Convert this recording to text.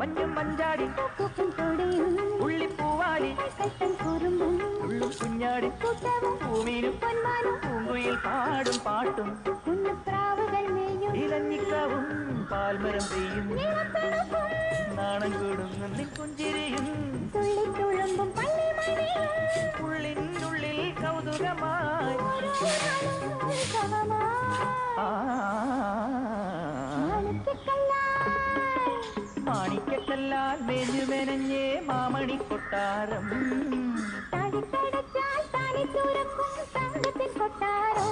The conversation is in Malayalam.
മഞ്ഞും മഞ്ചാടി ഉള്ളിപ്പൂവാലി ഉള്ളും കുഞ്ഞാടി പൂമീനും പൂങ്കുയിൽ പാടും പാട്ടും ഇലഞ്ഞിക്കാവും പാൽമരം പെയ്യും നാണം കൂടുങ്ങുന്നി പുഞ്ചിരിയും ഉള്ളിനുള്ളിൽ കൗതുകമായി മാണിക്കല്ലാൽ മെഞ്ഞുമെനഞ്ഞേ മാമണി കൊട്ടാരം കൊട്ടാരം